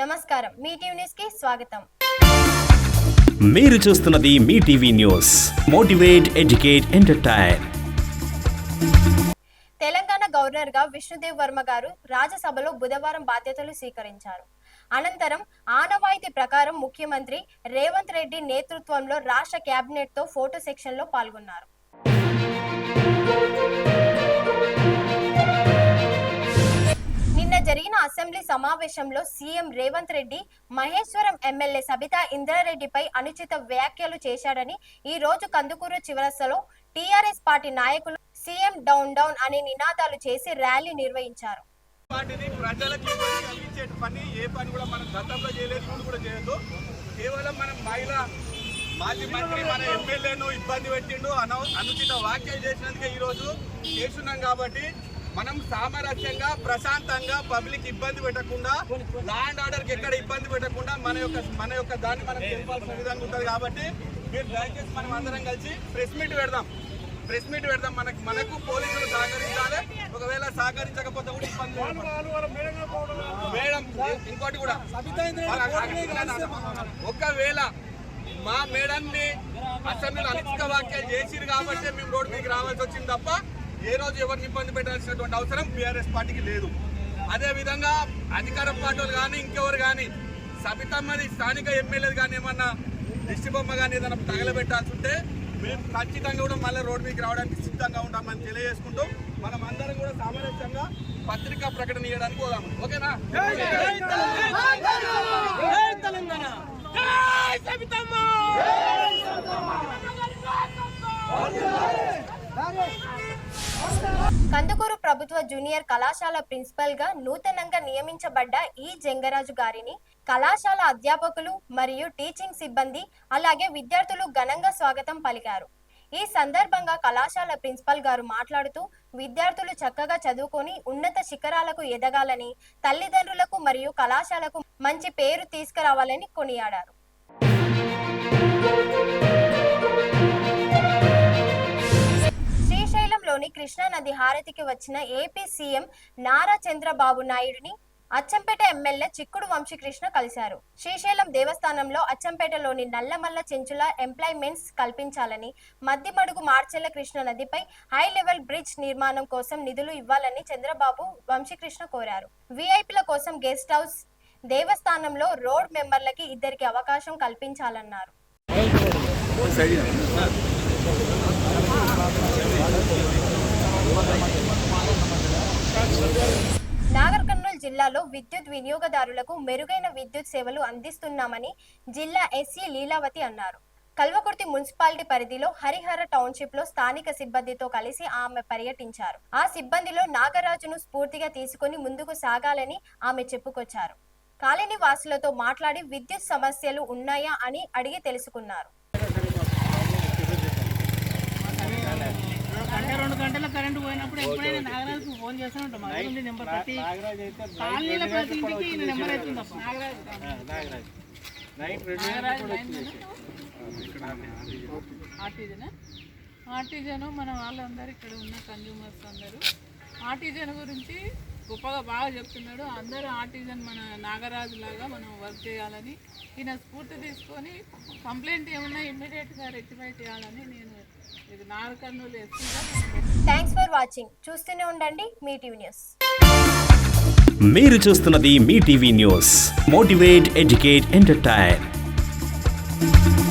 నమస్కారం, మీ TV news కి స్వాగతం. మీరు చూస్తున్నది మీ TV news. Motivate, educate, entertain. Telangana governor గా విష్ణుదేవ్ వర్మ గారు రాజ్యసభలో బుధవారం బాధ్యతలు స్వీకరించారు. అనంతరం ఆనవాయితీ ప్రకారం ముఖ్యమంత్రి రేవంత్ రెడ్డి నేతృత్వంలో రాష్ట్ర కేబినెట్ తో ఫోటో సెక్షన్ లో పాల్గొన్నారు. నిన్న జరిగిన అసెంబ్లీ సమావేశంలో సీఎం రేవంత్ రెడ్డి మహేశ్వరం ఎమ్మెల్యే సబితా ఇంద్రారెడ్డిపై అనుచిత వ్యాఖ్యలు చేశాడని ఈ రోజు కందుకూరు చివరసలో టీఆర్ఎస్ పార్టీ నాయకులు సీఎం డౌన్ డౌన్ అనే నినాదాలు చేసి ర్యాలీ నిర్వహించారు. ప్రజలకు పని ఏ పని కూడా మనం గతంలో చేయలేదు, ఇప్పుడు కూడా చేయదు. కేవలం మనం మాజీ మంత్రి మన ఎమ్మెల్యేను ఇబ్బంది పెట్టిండు, అనుచిత వ్యాఖ్యలు చేసినందుకే ఈరోజు చేస్తున్నాం. కాబట్టి మనం సామరస్యంగా ప్రశాంతంగా పబ్లిక్ ఇబ్బంది పెట్టకుండా, లా అండ్ ఆర్డర్కి ఎక్కడ ఇబ్బంది పెట్టకుండా మన యొక్క దాన్ని మనం తెలిపాల్సిన విధంగా ఉంటుంది. కాబట్టి మీరు దయచేసి మనం అందరం కలిసి ప్రెస్ మీట్ పెడదాం. మనకు పోలీసులు సహకరించాలి. ఒకవేళ సహకరించకపోతే కూడా ఇబ్బంది. మేడం ఇంకోటి కూడా, ఒకవేళ మా మేడంని అసెంబ్లీలో అనుచిత వ్యాఖ్యలు చేసిరు కాబట్టి మేము రోడ్డు మీదకి రావాల్సి వచ్చింది తప్ప ఏ రోజు ఎవరిని ఇబ్బంది పెట్టాల్సినటువంటి అవసరం టీఆర్ఎస్ పార్టీకి లేదు. అదేవిధంగా అధికార పార్టీలు కానీ ఇంకెవరు కానీ సబితమ్మది స్థానిక ఎమ్మెల్యేలు కానీ ఏమన్నా దిష్టి బొమ్మ కానీ ఏదైనా తగలబెట్టాల్సి ఉంటే మేము ఖచ్చితంగా కూడా మళ్ళీ రోడ్డు మీదకి రావడానికి సిద్ధంగా ఉంటామని తెలియజేసుకుంటూ మనం అందరం కూడా సామరస్యంగా పత్రికా ప్రకటన ఇవ్వడానికి పోదాము. ఓకేనా? కందుకూరు ప్రభుత్వ జూనియర్ కళాశాల ప్రిన్సిపల్ గా నూతనంగా నియమించబడ్డ ఈ జంగరాజు గారిని కళాశాల అధ్యాపకులు మరియు టీచింగ్ సిబ్బంది అలాగే విద్యార్థులు ఘనంగా స్వాగతం పలికారు. ఈ సందర్భంగా కళాశాల ప్రిన్సిపల్ గారు మాట్లాడుతూ విద్యార్థులు చక్కగా చదువుకొని ఉన్నత శిఖరాలకు ఎదగాలని, తల్లిదండ్రులకు మరియు కళాశాలకు మంచి పేరు తీసుకురావాలని కొనియాడారు. శ్రీశైలంలోని కృష్ణానది హారతికి వచ్చిన ఏపీ సీఎం నారా చంద్రబాబు నాయుడిని అచ్చంపేట ఎమ్మెల్యే చిక్కుడు వంశీకృష్ణ కలిశారు. శ్రీశైలం దేవస్థానంలో అచ్చంపేటలోని నల్లమల్ల చెంచుల ఎంప్లాయ్మెంట్స్ కల్పించాలని, మద్దిమడుగు మార్చెల్ల కృష్ణ నదిపై హై లెవెల్ బ్రిడ్జ్ నిర్మాణం కోసం నిధులు ఇవ్వాలని చంద్రబాబు వంశీకృష్ణ కోరారు. వీఐపీల కోసం గెస్ట్ హౌస్, దేవస్థానంలో రోడ్ మెంబర్లకి 2 అవకాశం కల్పించాలన్నారు. నాగర్ కర్నూలు జిల్లాలో విద్యుత్ వినియోగదారులకు మెరుగైన విద్యుత్ సేవలు అందిస్తున్నామని జిల్లా ఎస్సీ లీలావతి అన్నారు. కల్వకుర్తి మున్సిపాలిటీ పరిధిలో హరిహర టౌన్షిప్ లో స్థానిక సిబ్బందితో కలిసి ఆమె పర్యటించారు. ఆ సిబ్బందిలో నాగరాజును స్ఫూర్తిగా తీసుకుని ముందుకు సాగాలని ఆమె చెప్పుకొచ్చారు. కాలనీ వాసులతో మాట్లాడి విద్యుత్ సమస్యలు ఉన్నాయా అని అడిగి తెలుసుకున్నారు. 2 గంటల కరెంటు పోయినప్పుడు ఎప్పుడైనా నాగరాజుకు ఫోన్ చేస్తూ ఉంటాం. అది నెంబర్ ప్రతి కాలనీల ప్రతి ఇంటికి ఈ నెంబర్ అవుతుంది. ఆర్టిజన్ మన వాళ్ళందరూ ఇక్కడ ఉన్న కన్జ్యూమర్స్ అందరూ ఆర్టిజన్ గురించి గొప్పగా బాగా చెప్తున్నాడు. అందరూ ఆర్టిజన్ మన నాగరాజు లాగా మనం వర్క్ చేయాలని, ఈయన స్ఫూర్తి తీసుకొని కంప్లైంట్ ఏమన్నా ఇమ్మీడియట్గా రెక్టిఫై చేయాలని నేను నాగర్ కర్నూలు ఎస్పీగా. Thanks for watching. చూస్తూనే ఉండండి మీ టీవీ న్యూస్. మీరు చూస్తున్నది మీ TV news. Motivate, educate, entertain.